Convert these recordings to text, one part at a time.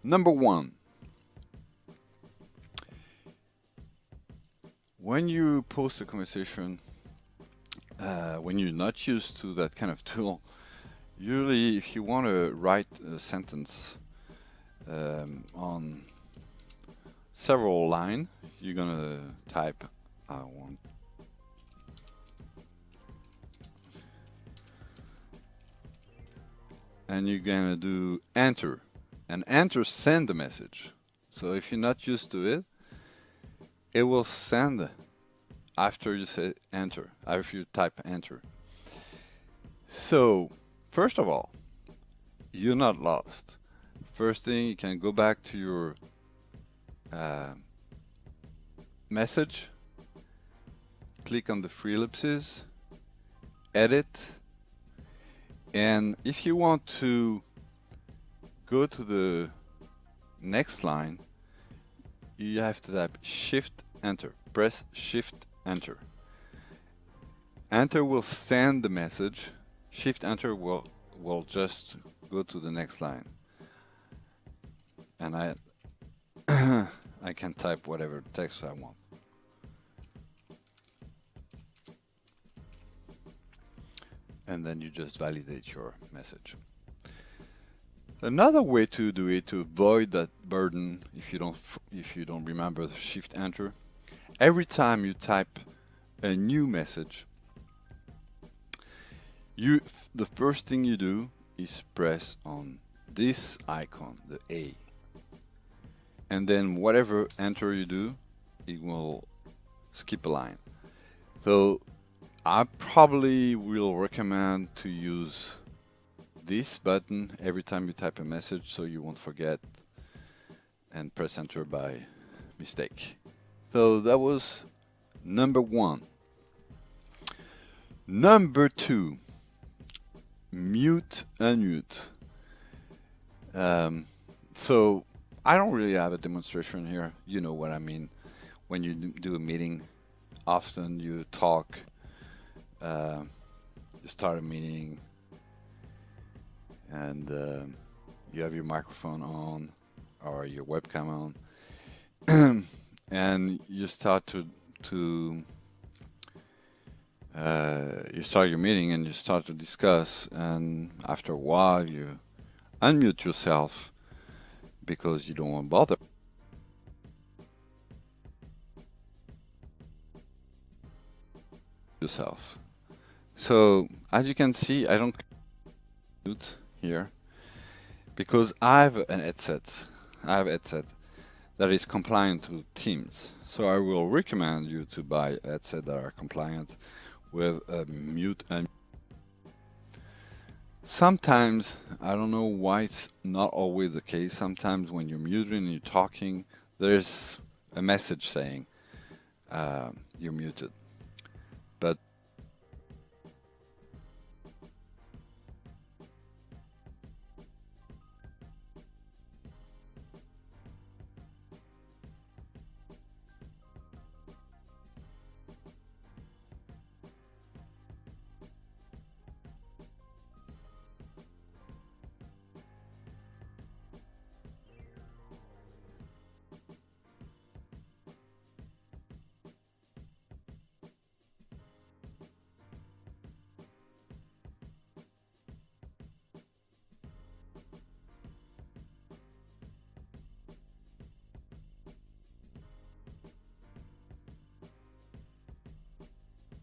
Number one, when you post a conversation, when you're not used to that kind of tool, usually if you want to write a sentence on several lines, you're gonna type I want, and you're gonna do enter, and enter send the message. So if you're not used to it, it will send after you say enter, after you type enter. So first of all, you're not lost. First thing, you can go back to your uh, message, click on the three ellipses, edit, and if you want to go to the next line, you have to type shift enter. Press shift enter. Enter will send the message. Shift enter will just go to the next line. And I can type whatever text I want. And then you just validate your message. Another way to do it to avoid that burden, if you don't remember the shift enter, every time you type a new message, the first thing you do is press on this icon, the A, and then whatever enter you do, it will skip a line. So I probably will recommend to use this button every time you type a message so you won't forget and press enter by mistake. So that was number one. Number two, mute, unmute. So I don't really have a demonstration here. You know what I mean. When you do a meeting, often you talk, you start a meeting, and you have your microphone on or your webcam on, and you start to you start your meeting and you start to discuss, and after a while you unmute yourself because you don't want to bother yourself. So as you can see, I don't mute here because I have an headset. I have a headset that is compliant to Teams. So I will recommend you to buy a headset that are compliant with a mute and sometimes, I don't know why it's not always the case, sometimes when you're muted and you're talking, there's a message saying you're muted. But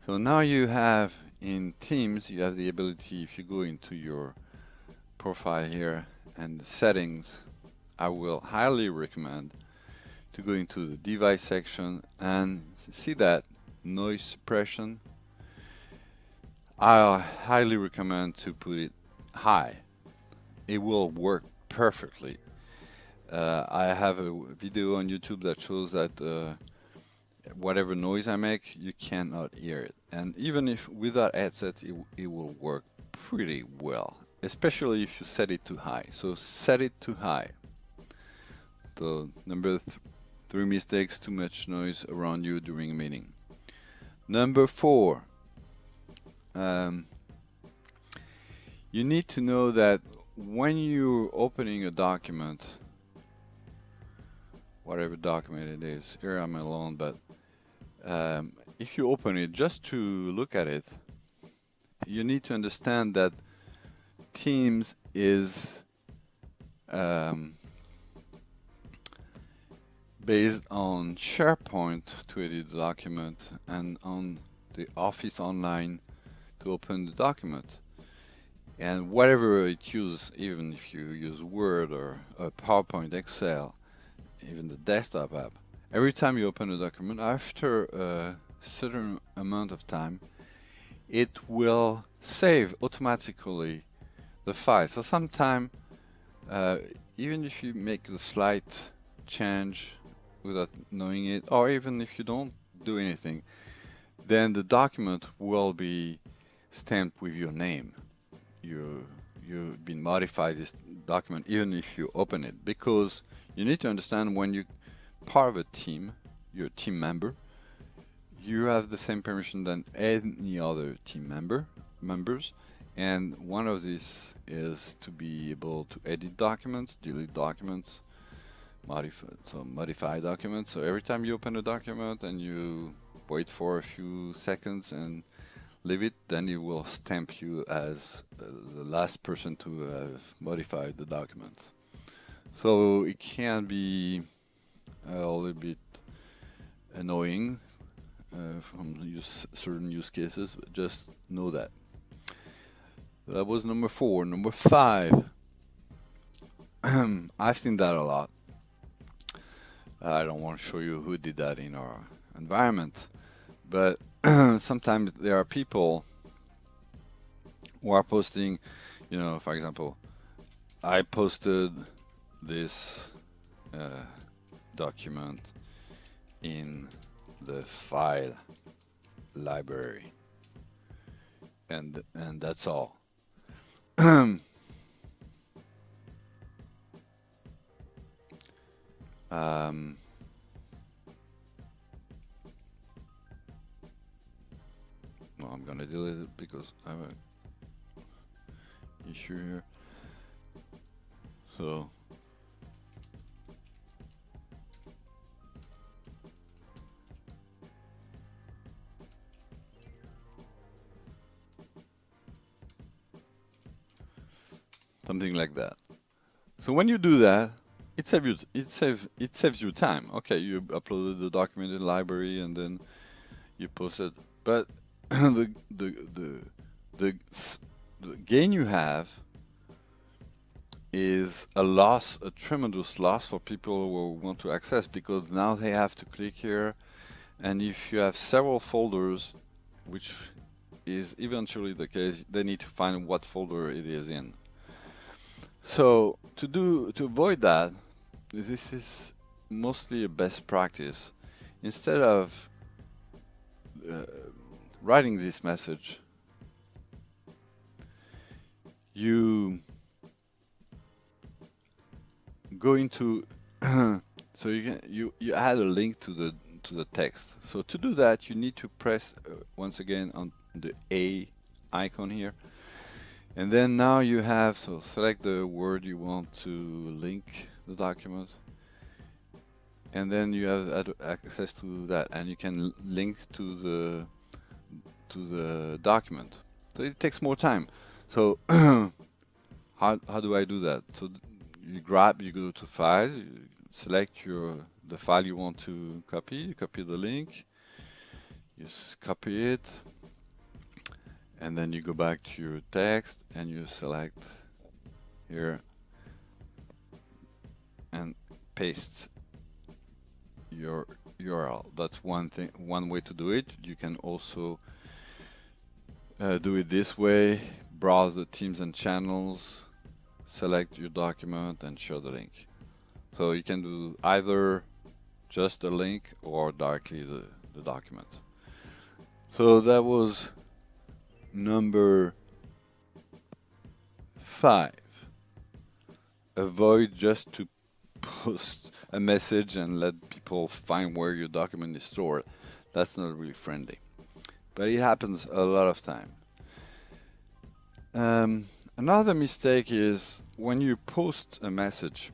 so now you have in Teams, you have the ability, if you go into your profile here and settings, I will highly recommend to go into the device section and see that noise suppression. I highly recommend to put it high. It will work perfectly. I have a video on YouTube that shows that whatever noise I make, you cannot hear it. And even if without headset, it will work pretty well, especially if you set it too high. So set it too high. The number three mistakes, too much noise around you during a meeting. Number four, you need to know that when you're opening a document whatever document it is. Here I'm alone, but if you open it just to look at it, you need to understand that Teams is um, based on SharePoint to edit the document and on the Office Online to open the document. And whatever it uses, even if you use Word or PowerPoint, Excel, even the desktop app, every time you open a document, after a certain amount of time, it will save automatically the file. So sometime, even if you make a slight change without knowing it, or even if you don't do anything, then the document will be stamped with your name. You've been modified this document even if you open it, because you need to understand when you're part of a team, you're a team member, you have the same permission than any other team members, and one of these is to be able to edit documents, delete documents, modify documents. So every time you open a document and you wait for a few seconds and leave it, then it will stamp you as the last person to have modified the document. So it can be a little bit annoying from certain use cases, but just know that. That was number 4. Number 5, I've seen that a lot. I don't want to show you who did that in our environment, but sometimes there are people who are posting, for example, I posted this document in the file library, and that's all. No, I'm gonna delete it because I have an issue here. So something like that. So when you do that, it saves you time. Okay, you uploaded the document in the library and then you post it, but the gain you have is a tremendous loss for people who want to access, because now they have to click here, and if you have several folders, which is eventually the case, they need to find what folder it is in. So to avoid that, this is mostly a best practice. Instead of writing this message, you go into so you add a link to the text. So to do that, you need to press once again on the A icon here, and then now you have, so select the word you want to link the document, and then you have access to that, and you can link to the document. So it takes more time. So how do I do that? So you go to Files, you select the file you want to copy. You copy the link, you copy it, and then you go back to your text and you select here and paste your URL. That's one way to do it. You can also do it this way: browse the teams and channels, select your document, and share the link. So you can do either just the link or directly the document. So that was number 5. Avoid just to post a message and let people find where your document is stored. That's not really friendly, but it happens a lot of time. Another mistake is when you post a message,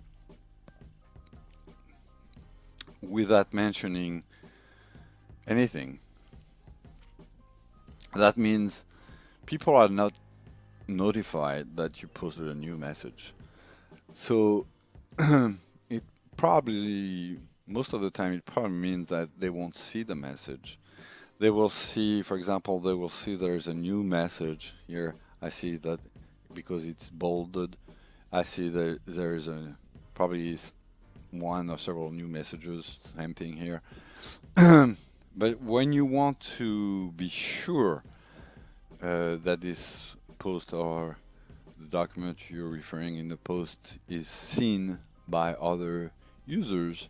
without mentioning anything. That means people are not notified that you posted a new message. So it probably, most of the time, it probably means that they won't see the message. They will see, for example, they will see there's a new message here. I see that because it's bolded. I see that there's a probably one or several new messages. Same thing here. But when you want to be sure that this post or the document you're referring in the post is seen by other users,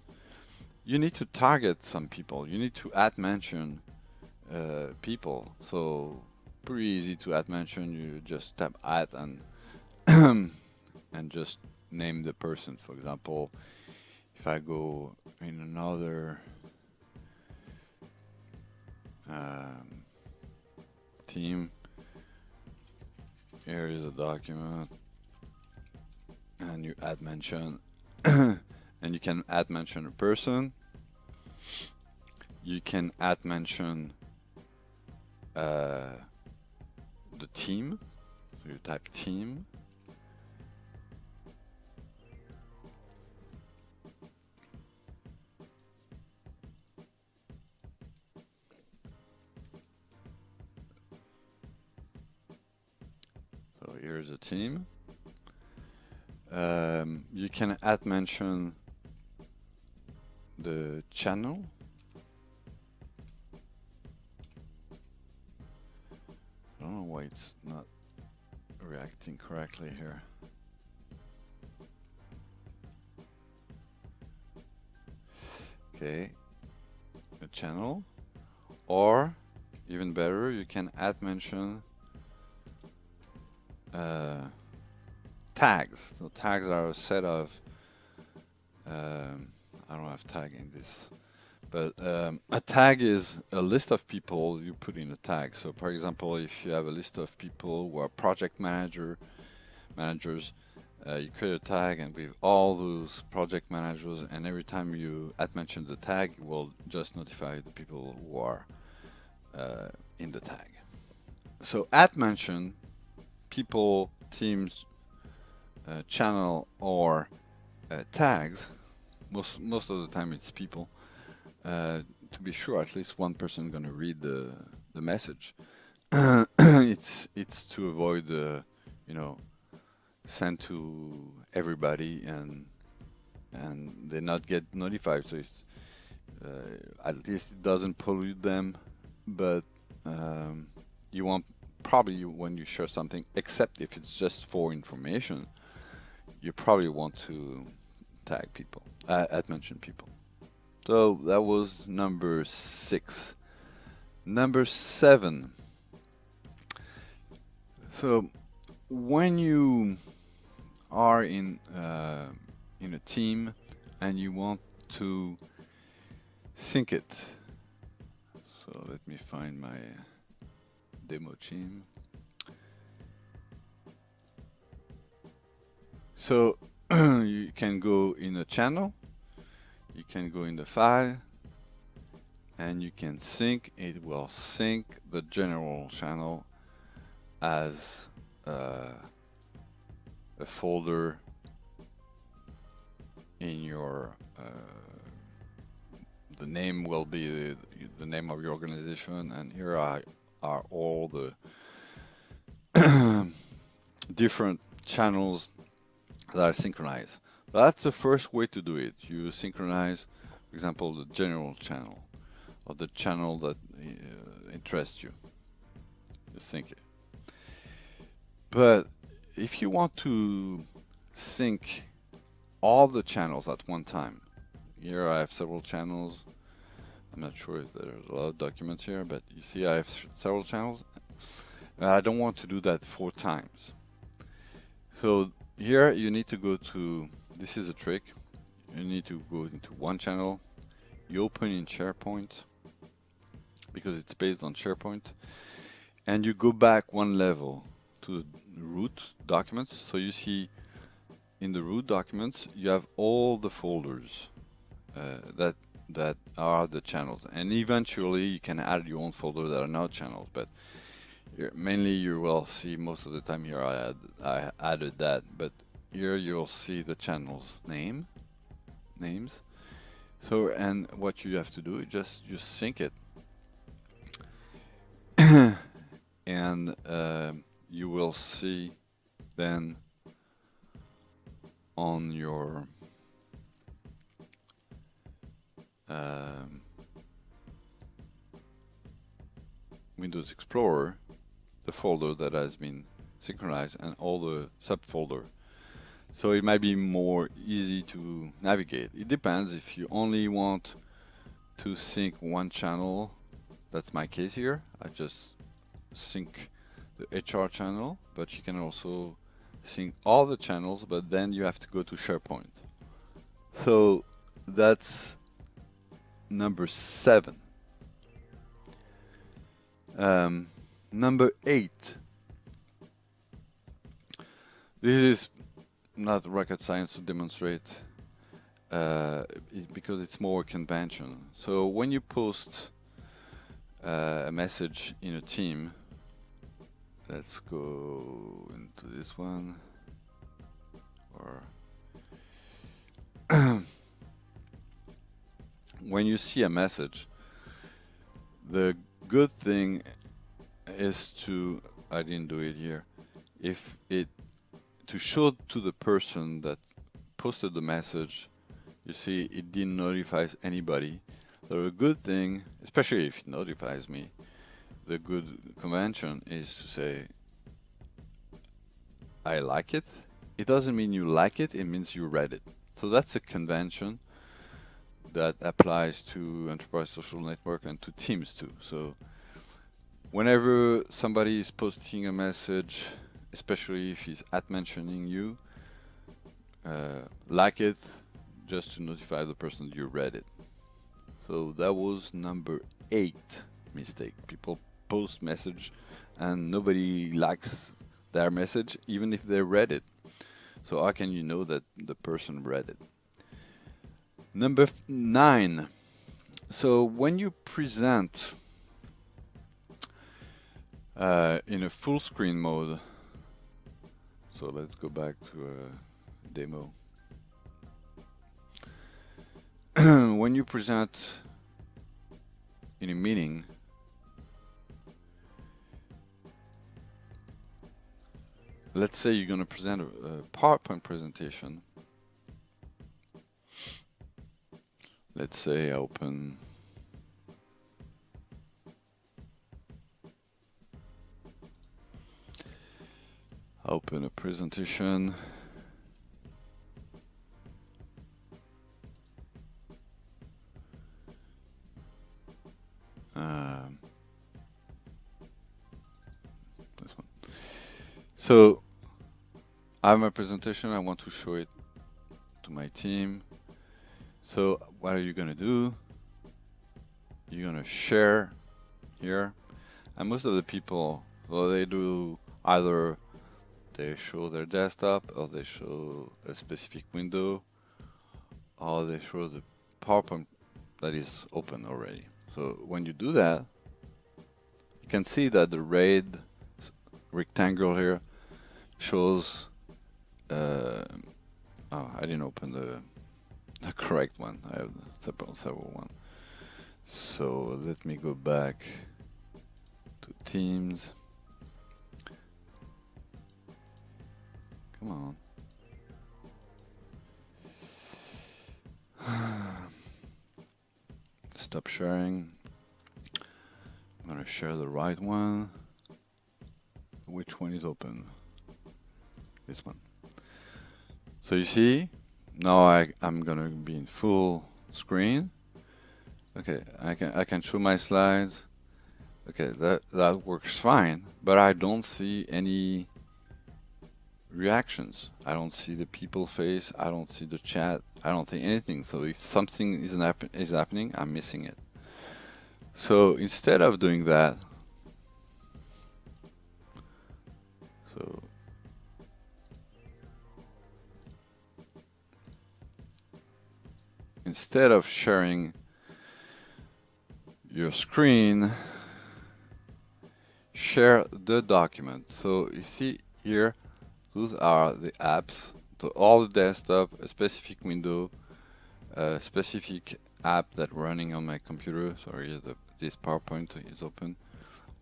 you need to target some people. You need to add mention people. So pretty easy to add mention. You just tap add and and just name the person. For example, if I go in another team, here is a document, and you add mention, and you can add mention a person. You can add mention the team. So you type team. So here's a team. You can add mention the channel. I don't know why it's not reacting correctly here. Okay, a channel, or even better, you can add mention tags. So tags are a set of I don't have tag in this, but a tag is a list of people you put in a tag. So for example, if you have a list of people who are project managers, you create a tag, and with all those project managers, and every time you add mention the tag, it will just notify the people who are in the tag. So add mention people, teams, channel, or tags. Most of the time it's people. To be sure, at least one person going to read the message. It's to avoid the send to everybody and they not get notified. So it's at least it doesn't pollute them. But you want probably when you share something, except if it's just for information, you probably want to tag people, add mention people. So that was number 6. Number 7. So when you are in a team and you want to sync it, so let me find my demo team. So you can go in a channel, you can go in the file, and you can sync. It will sync the general channel as a folder in your the name will be the name of your organization, and here are all the different channels that are synchronized. That's the first way to do it. You synchronize, for example, the general channel or the channel that interests you. You sync it. But if you want to sync all the channels at one time, here I have several channels. I'm not sure if there's a lot of documents here, but you see I have several channels. I don't want to do that 4 times. So here you need to go to, this is a trick, you need to go into one channel, you open in SharePoint, because it's based on SharePoint, and you go back one level to the root documents. So you see in the root documents, you have all the folders that that are the channels, and eventually you can add your own folder that are not channels, but mainly you will see most of the time here I added that, but here you'll see the channels names. So, and what you have to do is just sync it, and you will see then on your um, Windows Explorer the folder that has been synchronized and all the subfolder. So it might be more easy to navigate. It depends if you only want to sync one channel. That's my case here. I just sync the HR channel, but you can also sync all the channels, but then you have to go to SharePoint. So that's number 7. Number 8. This is not rocket science to demonstrate because it's more convention. So when you post a message in a team, let's go into this one, or when you see a message, the good thing is to, I didn't do it here, to show to the person that posted the message, you see it didn't notify anybody. So a good thing, especially if it notifies me, the good convention is to say, I like it. It doesn't mean you like it, it means you read it. So that's a convention that applies to enterprise social network and to Teams too. So whenever somebody is posting a message, especially if he's mentioning you, like it just to notify the person you read it. So that was number 8 mistake. People post message and nobody likes their message even if they read it. So how can you know that the person read it? Number 9. So when you present in a full screen mode, so let's go back to a demo. When you present in a meeting, let's say you're going to present a PowerPoint presentation. Let's say I open a presentation. This one. So I have my presentation. I want to show it to my team. So what are you going to do? You're going to share here. And most of the people, well, they do either they show their desktop, or they show a specific window, or they show the PowerPoint that is open already. So when you do that, you can see that the red rectangle here shows oh, I didn't open the correct one. I have the several one. So let me go back to Teams. Come on. Stop sharing. I'm gonna share the right one. Which one is open? This one. So you see, now I'm gonna be in full screen. Okay, I can show my slides. Okay, that works fine, but I don't see any reactions. I don't see the people face. I don't see the chat. I don't see anything. So if something is happening, I'm missing it. So instead of doing that, so instead of sharing your screen, share the document. So you see here, those are the apps, so all the desktop, a specific window, a specific app that running on my computer. Sorry, this PowerPoint is open,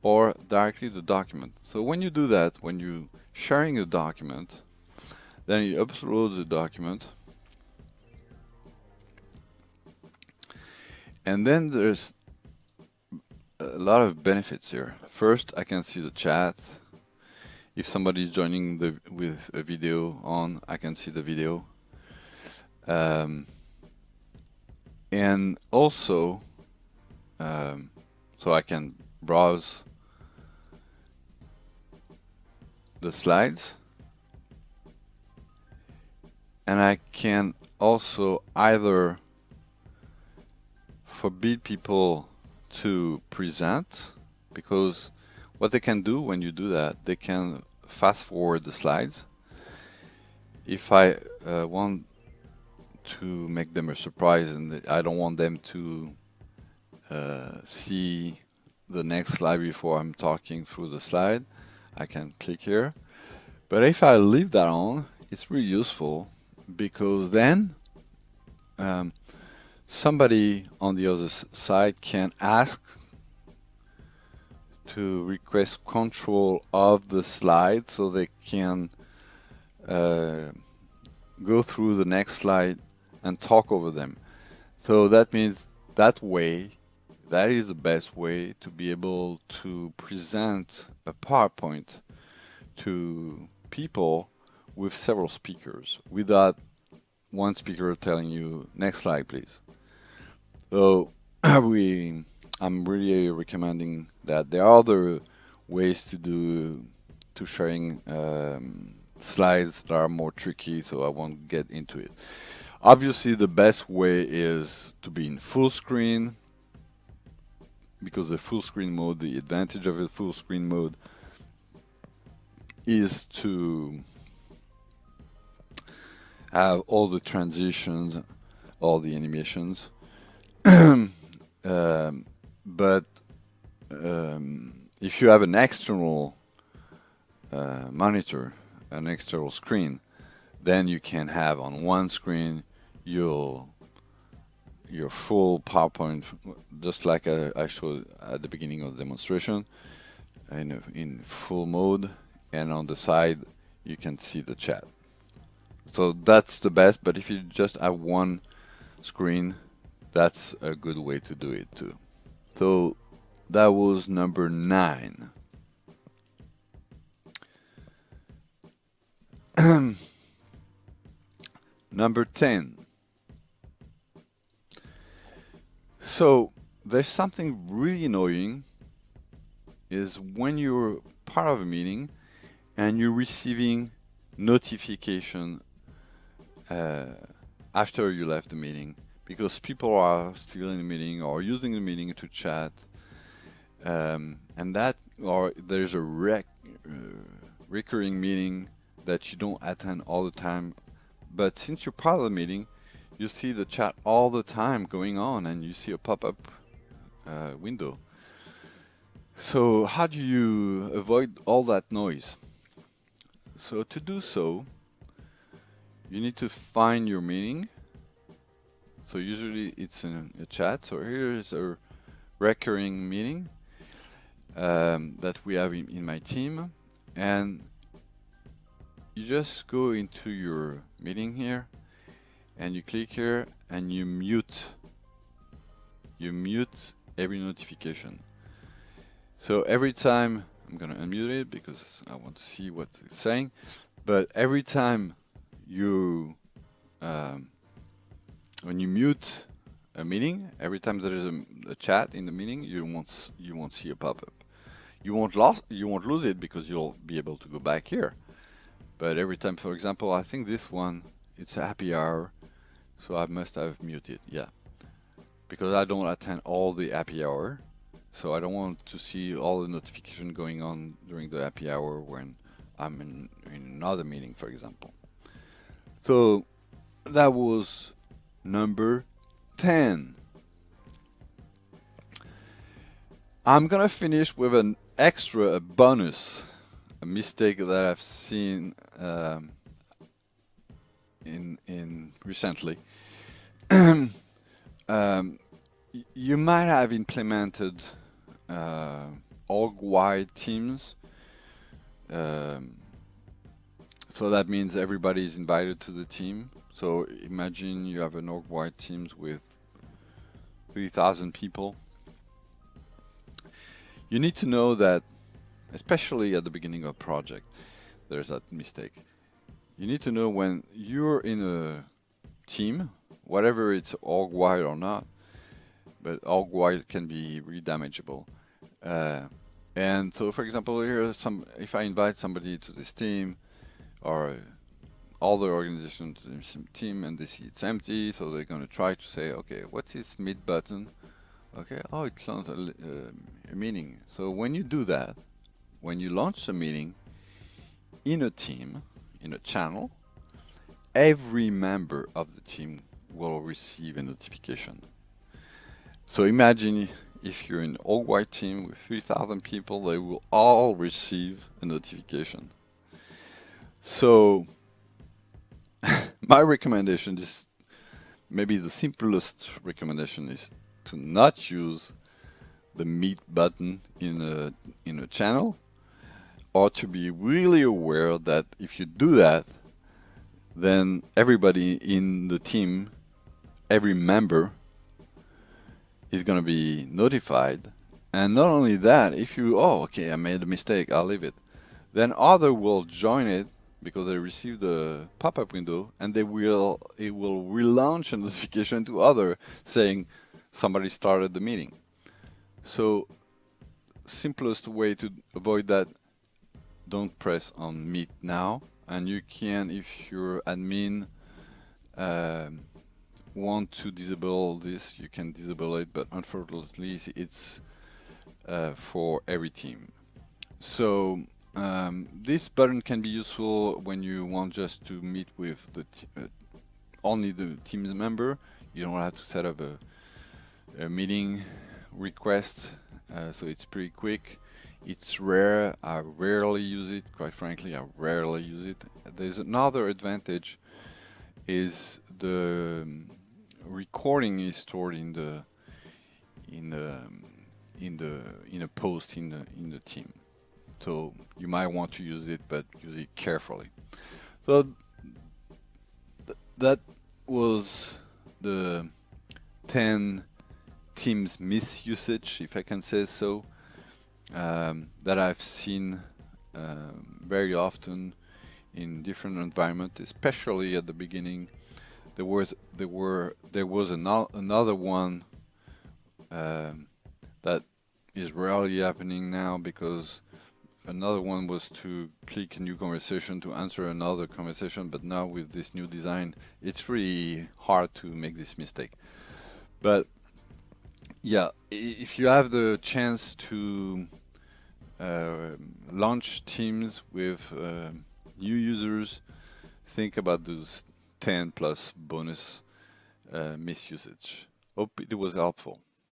or directly the document. So when you do that, when you sharing a document, then you upload the document, and then there's a lot of benefits here. First, I can see the chat. If somebody is joining with a video on, I can see the video. And also, so I can browse the slides. And I can also either forbid people to present, because what they can do when you do that, they can fast forward the slides. If I want to make them a surprise and I don't want them to see the next slide before I'm talking through the slide, I can click here. But if I leave that on, it's really useful, because then somebody on the other side can ask to request control of the slide, so they can go through the next slide and talk over them. So that means that is the best way to be able to present a PowerPoint to people with several speakers without one speaker telling you, next slide, please. So I'm really recommending that. There are other ways to sharing slides that are more tricky, so I won't get into it. Obviously, the best way is to be in full screen, because the full screen mode, the advantage of the full screen mode is to have all the transitions, all the animations. But if you have an external monitor, an external screen, then you can have on one screen your full PowerPoint, just like I showed at the beginning of the demonstration, in full mode, and on the side you can see the chat. So that's the best, but if you just have one screen, that's a good way to do it too. So that was number 9. Number 10. So there's something really annoying, is when you're part of a meeting and you're receiving notification after you left the meeting, because people are still in the meeting or using the meeting to chat, and that, or there's a recurring meeting that you don't attend all the time, but since you're part of the meeting, you see the chat all the time going on, and you see a pop-up window. So how do you avoid all that noise? So to do so, you need to find your meeting. So usually it's in a chat. So here is a recurring meeting that we have in my team, and you just go into your meeting here, and you click here, and you mute every notification. So every time, I'm gonna unmute it because I want to see what it's saying, but every time you when you mute a meeting, every time there is a chat in the meeting, you won't see a pop-up. You won't lose it, because you'll be able to go back here. But every time, for example, I think this one, it's a happy hour, so I must have muted, yeah, because I don't attend all the happy hour, so I don't want to see all the notification going on during the happy hour when I'm in another meeting, for example. So that was number 10. I'm gonna finish with an extra, a bonus, a mistake that I've seen in recently. um, you might have implemented uh, org-wide teams. Um, so that means everybody is invited to the team. So imagine you have an org-wide teams with 3,000 people. You need to know that, especially at the beginning of a project, there's that mistake. You need to know when you're in a team, whatever it's org-wide or not, but org-wide can be really damageable. Uh, and so, for example, here, if I invite somebody to this team or all the organizations to this team and they see it's empty, so they're going to try to say, okay, what's this meet button? Okay, oh, it's not a meeting. So when you do that, when you launch a meeting in a team, in a channel, every member of the team will receive a notification. So imagine if you're in an all-white team with 3,000 people, they will all receive a notification. So my recommendation is, maybe the simplest recommendation is to not use the meet button in a channel, or to be really aware that if you do that, then everybody in the team, every member, is going to be notified. And not only that, if you, oh, okay, I made a mistake, I'll leave it, then other will join it because they receive the pop-up window, and it will relaunch a notification to other saying somebody started the meeting. So simplest way to avoid that, don't press on meet now, and you can, if your admin want to disable this, you can disable it, but unfortunately it's for every team. So this button can be useful when you want just to meet with the only the team's member. You don't have to set up a meeting request, so it's pretty quick. It's rare. I rarely use it. Quite frankly, I rarely use it. There's another advantage: is the recording is stored in the in the in a post in the team. So you might want to use it, but use it carefully. So that was the 10 Teams misusage, if I can say so, that I've seen very often in different environments, especially at the beginning. There was another one that is rarely happening now, because another one was to click a new conversation to answer another conversation, but now with this new design, it's really hard to make this mistake. But yeah, if you have the chance to launch teams with new users, think about those 10 plus bonus misusage. Hope it was helpful.